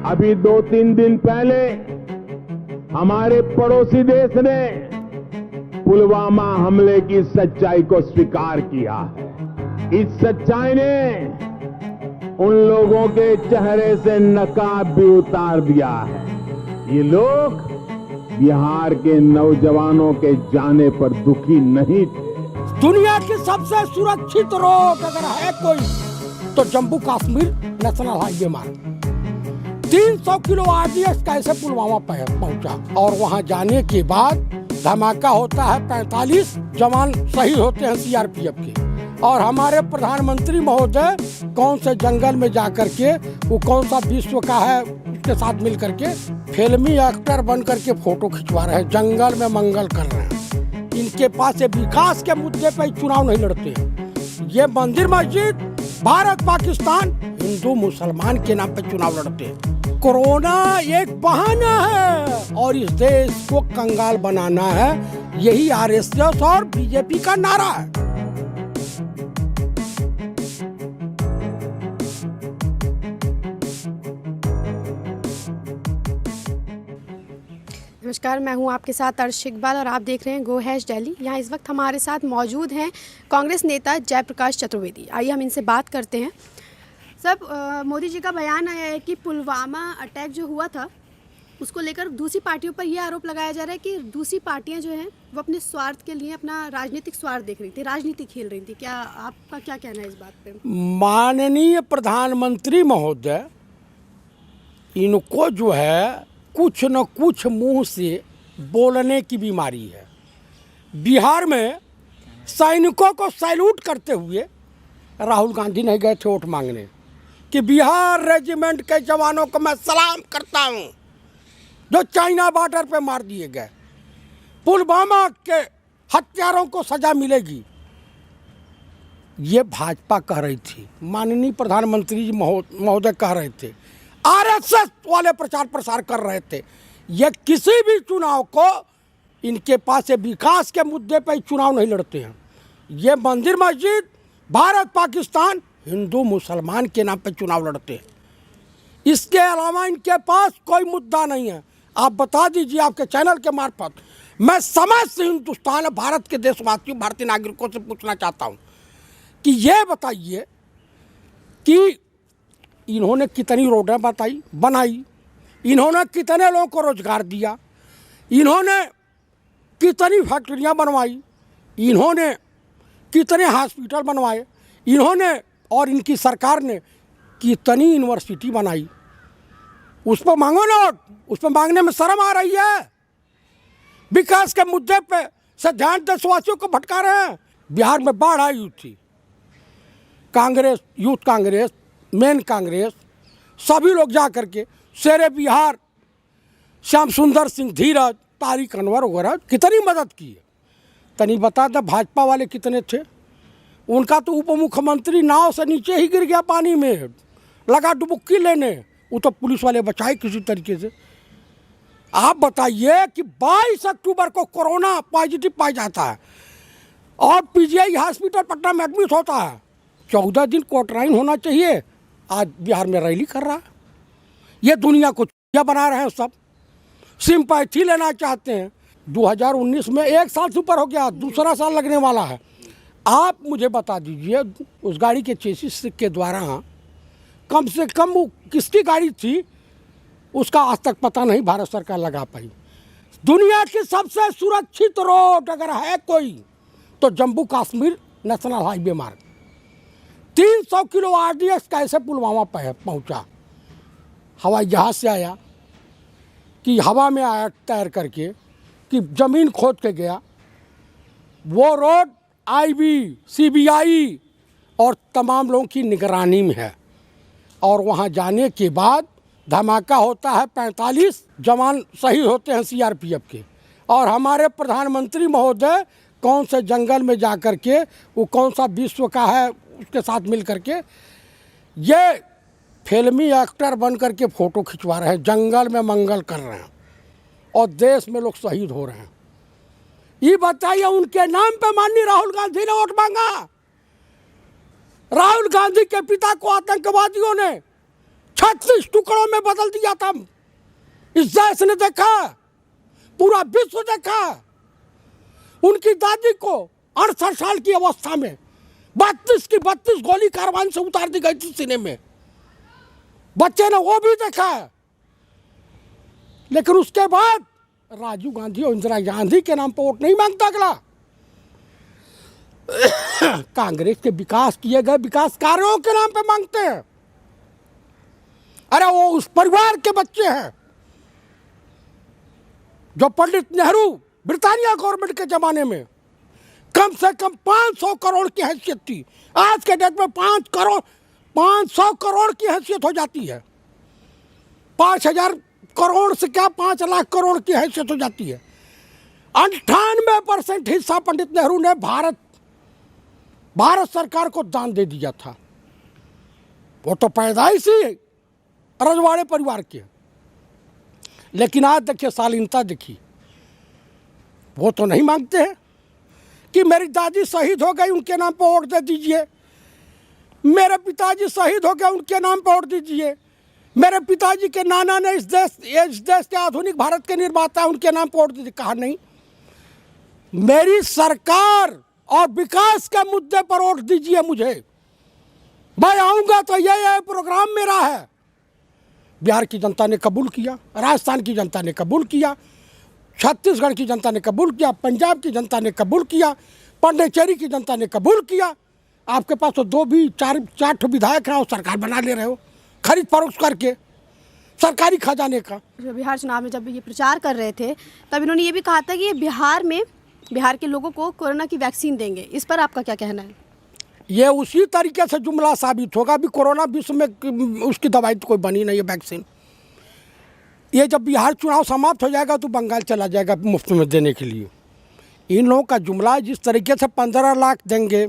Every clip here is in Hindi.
अभी 2-3 दिन पहले हमारे पड़ोसी देश ने पुलवामा हमले की सच्चाई को स्वीकार किया है। इस सच्चाई ने उन लोगों के चेहरे से नकाब भी उतार दिया है। ये लोग बिहार के नौजवानों के जाने पर दुखी नहीं थे। दुनिया की सबसे सुरक्षित रोड अगर है कोई तो जम्मू कश्मीर नेशनल हाईवे मार्ग। 300 किलो आरडीएक्स कैसे पुलवामा पहुंचा और वहां जाने के बाद धमाका होता है। 45 जवान शहीद होते हैं सीआरपीएफ के। और हमारे प्रधानमंत्री महोदय कौन से जंगल में जाकर के वो कौन सा विश्व का है उसके साथ मिल करके फिल्मी एक्टर बन करके फोटो खिंचवा रहे हैं, जंगल में मंगल कर रहे हैं। इनके पास विकास के मुद्दे पर चुनाव नहीं लड़ते। ये मंदिर मस्जिद भारत पाकिस्तान हिंदू मुसलमान के नाम पे चुनाव लड़ते हैं। कोरोना एक बहाना है और इस देश को कंगाल बनाना है, यही आरएसएस और बीजेपी का नारा है। नमस्कार, मैं हूं आपके साथ अर्श इकबाल और आप देख रहे हैं गो हैश दिल्ली। यहाँ इस वक्त हमारे साथ मौजूद हैं कांग्रेस नेता जयप्रकाश चतुर्वेदी। आइए हम इनसे बात करते हैं। सब मोदी जी का बयान आया है कि पुलवामा अटैक जो हुआ था उसको लेकर दूसरी पार्टियों पर यह आरोप लगाया जा रहा है कि दूसरी पार्टियां जो हैं वो अपने स्वार्थ के लिए अपना राजनीतिक स्वार्थ देख रही थी, राजनीति खेल रही थी। क्या आपका क्या कहना है इस बात पे? माननीय प्रधानमंत्री महोदय, इनको जो है कुछ न कुछ मुंह से बोलने की बीमारी है। बिहार में सैनिकों को सैल्यूट करते हुए राहुल गांधी नहीं गए थे वोट मांगने कि बिहार रेजिमेंट के जवानों को मैं सलाम करता हूं जो चाइना बॉर्डर पे मार दिए गए। पुलवामा के हत्यारों को सजा मिलेगी, ये भाजपा कह रही थी। माननीय प्रधानमंत्री जी महोदय कह रहे थे, आरएसएस वाले प्रचार प्रसार कर रहे थे। ये किसी भी चुनाव को इनके पास विकास के मुद्दे पर चुनाव नहीं लड़ते हैं। ये मंदिर मस्जिद भारत पाकिस्तान हिंदू मुसलमान के नाम पे चुनाव लड़ते हैं। इसके अलावा इनके पास कोई मुद्दा नहीं है। आप बता दीजिए आपके चैनल के मार्फत, मैं समस्त हिंदुस्तान भारत के देशवासियों भारतीय नागरिकों से पूछना चाहता हूँ कि ये बताइए कि इन्होंने कितनी रोडें बनाई, इन्होंने कितने लोगों को रोजगार दिया, इन्होंने कितनी फैक्ट्रियाँ बनवाई, इन्होंने कितने हॉस्पिटल बनवाए, इन्होंने और इनकी सरकार ने कितनी यूनिवर्सिटी बनाई। उस पर मांगो ना, उस पर मांगने में शर्म आ रही है। विकास के मुद्दे पे से ध्यान देशवासियों को भटका रहे हैं। बिहार में बाढ़ आई हुई थी, कांग्रेस, यूथ कांग्रेस, मेन कांग्रेस, सभी लोग जा करके शेरे बिहार, श्याम सुंदर सिंह, धीरज, तारिक अनवर वगैरह कितनी मदद की है। तनी बता दे भाजपा वाले कितने थे? उनका तो उप मुख्यमंत्री नाव से नीचे ही गिर गया पानी में, लगा डुबुक्की लेने, वो तो पुलिस वाले बचाए किसी तरीके से। आप बताइए कि 22 अक्टूबर को कोरोना पॉजिटिव पाया जाता है और पीजीआई हॉस्पिटल पटना में एडमिट होता है। 14 दिन क्वारंटाइन होना चाहिए, आज बिहार में रैली कर रहा है। ये दुनिया को क्या बना रहे हैं, सब सिंपैथी लेना चाहते हैं। 2019 में 1 साल से ऊपर हो गया, दूसरा साल लगने वाला है। आप मुझे बता दीजिए उस गाड़ी के चेसिस के द्वारा कम से कम वो किसकी गाड़ी थी उसका आज तक पता नहीं भारत सरकार लगा पाई। दुनिया की सबसे सुरक्षित रोड अगर है कोई तो जम्मू कश्मीर नेशनल हाईवे मार्ग। 300 किलो आरडीएक्स कैसे पुलवामा पहुंचा? हवाई जहाज से आया कि हवा में आया तैर करके कि ज़मीन खोद के गया? वो रोड आईबी, सीबीआई और तमाम लोगों की निगरानी में है और वहाँ जाने के बाद धमाका होता है। 45 जवान शहीद होते हैं सीआरपीएफ के। और हमारे प्रधानमंत्री महोदय कौन से जंगल में जा कर के वो कौन सा विश्व का है उसके साथ मिल करके ये फिल्मी एक्टर बन करके फ़ोटो खिंचवा रहे हैं, जंगल में मंगल कर रहे हैं और देश में लोग शहीद हो रहे हैं। ये बताइए उनके नाम पे माननीय राहुल गांधी ने वोट मांगा। राहुल गांधी के पिता को आतंकवादियों ने 36 टुकड़ों में बदल दिया था। इस देश ने देखा, पूरा विश्व देखा। उनकी दादी को 68 साल की अवस्था में 32 की 32 गोली कारवान से उतार दी गई थी सीने में। बच्चे ने वो भी देखा। लेकिन उसके बाद राजीव गांधी और इंदिरा गांधी के नाम पर वोट नहीं मांगता अगला। कांग्रेस के विकास किए गए विकास कार्यों के नाम पे मांगते हैं। अरे वो उस परिवार के बच्चे हैं जो पंडित नेहरू ब्रिटानिया गवर्नमेंट के जमाने में कम से कम 500 करोड़ की हैसियत थी। आज के डेट में 500 करोड़ की हैसियत हो जाती है। 5000 करोड़ से क्या 5 लाख करोड़ की हैसियत हो जाती है। 98% हिस्सा पंडित नेहरू ने भारत सरकार को दान दे दिया था। वो तो पैदाइशी रजवाड़े परिवार के। लेकिन आज देखिए शालीनता देखिए, वो तो नहीं मांगते हैं कि मेरी दादी शहीद हो गई उनके नाम पर वोट दे दीजिए, मेरे पिताजी शहीद हो गए उनके नाम पर वोट दीजिए, मेरे पिताजी के नाना ने इस देश के आधुनिक भारत के निर्माता उनके नाम पर वोट दीजिए। कहा नहीं, मेरी सरकार और विकास के मुद्दे पर वोट दीजिए मुझे। मैं आऊँगा तो ये प्रोग्राम मेरा है। बिहार की जनता ने कबूल किया, राजस्थान की जनता ने कबूल किया, छत्तीसगढ़ की जनता ने कबूल किया, पंजाब की जनता ने कबूल किया, पांडिचेरी की जनता ने कबूल किया। आपके पास तो 4 विधायक हैं और सरकार बना ले रहे हो खरीद फरोख्त करके सरकारी खजाने का। बिहार चुनाव में जब ये प्रचार कर रहे थे तब इन्होंने ये भी कहा था कि बिहार के लोगों को कोरोना की वैक्सीन देंगे। इस पर आपका क्या कहना है? ये उसी तरीके से जुमला साबित होगा। अभी कोरोना विश्व में उसकी दवाई तो कोई बनी नहीं है, वैक्सीन। ये जब बिहार चुनाव समाप्त हो जाएगा तो बंगाल चला जाएगा मुफ्त में देने के लिए। इन लोगों का जुमला जिस तरीके से 15 लाख देंगे,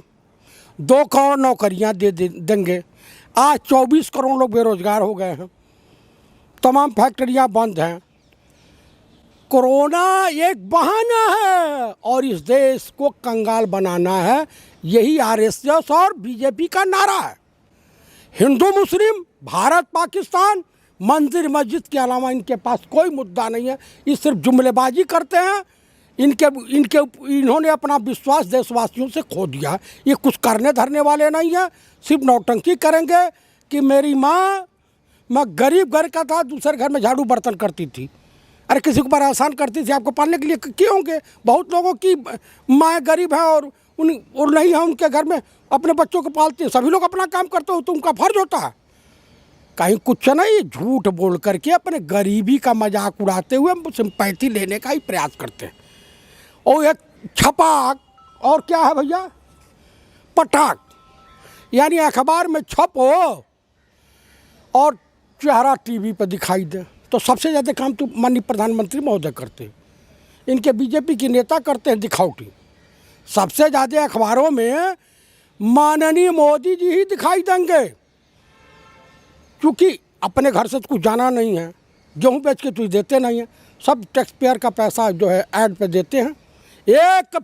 2 करोड़ नौकरियां देंगे। आज 24 करोड़ लोग बेरोजगार हो गए हैं, तमाम फैक्ट्रियां बंद हैं। कोरोना एक बहाना है और इस देश को कंगाल बनाना है। यही आरएसएस और बीजेपी का नारा है। हिंदू मुस्लिम, भारत पाकिस्तान, मंदिर मस्जिद के अलावा इनके पास कोई मुद्दा नहीं है। ये सिर्फ जुमलेबाजी करते हैं। इन्होंने अपना विश्वास देशवासियों से खो दिया। ये कुछ करने धरने वाले नहीं हैं, सिर्फ नौटंकी करेंगे कि मेरी माँ, मैं गरीब घर का था, दूसरे घर में झाड़ू बर्तन करती थी। अरे किसी को परेशान करती थी, आपको पालने के लिए क्यों होंगे? बहुत लोगों की माँ गरीब है और नहीं है, उनके घर में अपने बच्चों को पालती है। सभी लोग अपना काम करते हो तो उनका फर्ज होता है। कहीं कुछ नहीं, झूठ बोल करके अपने गरीबी का मजाक उड़ाते हुए सिंपैथी लेने का ही प्रयास करते हैं। और एक छपाक और क्या है भैया, पटाक, यानी अखबार में छपो और चेहरा टीवी पर दिखाई दे। तो सबसे ज़्यादा काम तो माननीय प्रधानमंत्री महोदय करते हैं, इनके बीजेपी के नेता करते हैं दिखावटी। सबसे ज़्यादा अखबारों में माननीय मोदी जी ही दिखाई देंगे, क्योंकि अपने घर से तो कुछ जाना नहीं है, गेहूँ बेच के कुछ देते नहीं हैं, सब टैक्स पेयर का पैसा जो है ऐड पे देते हैं। एक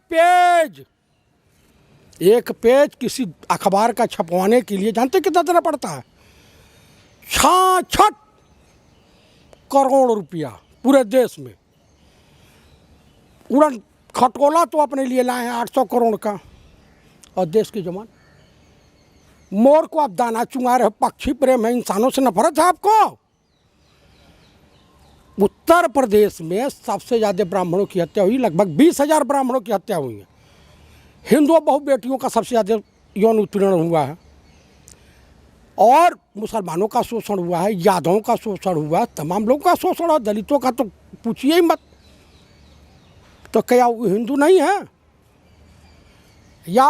पेज किसी अखबार का छपवाने के लिए जानते कितना देना पड़ता है? 66 करोड़ रुपया पूरे देश में। उड़न खटोला तो अपने लिए लाए हैं 800 करोड़ का, और देश की जवान। मोर को आप दाना चुंगा रहे हो, पक्षी प्रेम है, इंसानों से नफरत है आपको। उत्तर प्रदेश में सबसे ज़्यादा ब्राह्मणों की हत्या हुई, लगभग 20,000 ब्राह्मणों की हत्या हुई है। हिंदुओं बहु बेटियों का सबसे ज़्यादा यौन उत्पीड़न हुआ है, और मुसलमानों का शोषण हुआ है, यादवों का शोषण हुआ है, तमाम लोगों का शोषण, और दलितों का तो पूछिए ही मत। तो क्या वो हिंदू नहीं है? या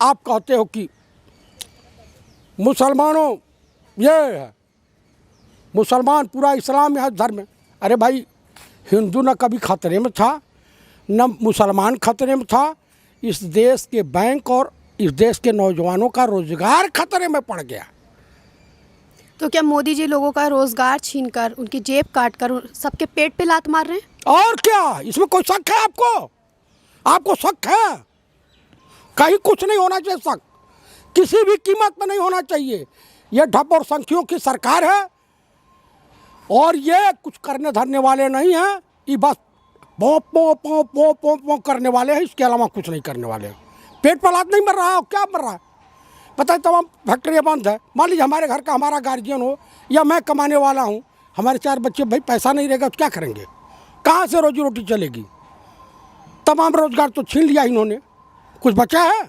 आप कहते हो कि मुसलमानों ये है, मुसलमान पूरा इस्लाम है धर्म है। अरे भाई, हिंदू न कभी खतरे में था, न मुसलमान खतरे में था। इस देश के बैंक और इस देश के नौजवानों का रोजगार खतरे में पड़ गया। तो क्या मोदी जी लोगों का रोजगार छीनकर, उनकी जेब काटकर सबके पेट पे लात मार रहे हैं? और क्या, इसमें कोई शक है आपको? आपको शक है? कहीं कुछ नहीं होना चाहिए शक, किसी भी कीमत पर नहीं होना चाहिए। ये ढप और संखियों की सरकार है और ये कुछ करने धरने वाले नहीं हैं। ये बस पो पो पो पो पो पो करने वाले हैं, इसके अलावा कुछ नहीं करने वाले हैं। पेट पर हाथ नहीं मर रहा है, क्या मर रहा है पता है। तमाम फैक्ट्रियाँ बंद है। मान लीजिए हमारे घर का हमारा गार्जियन हो या मैं कमाने वाला हूँ, हमारे 4 बच्चे, भाई पैसा नहीं रहेगा तो क्या करेंगे, कहाँ से रोजी रोटी चलेगी। तमाम रोजगार तो छीन लिया इन्होंने, कुछ बचा है।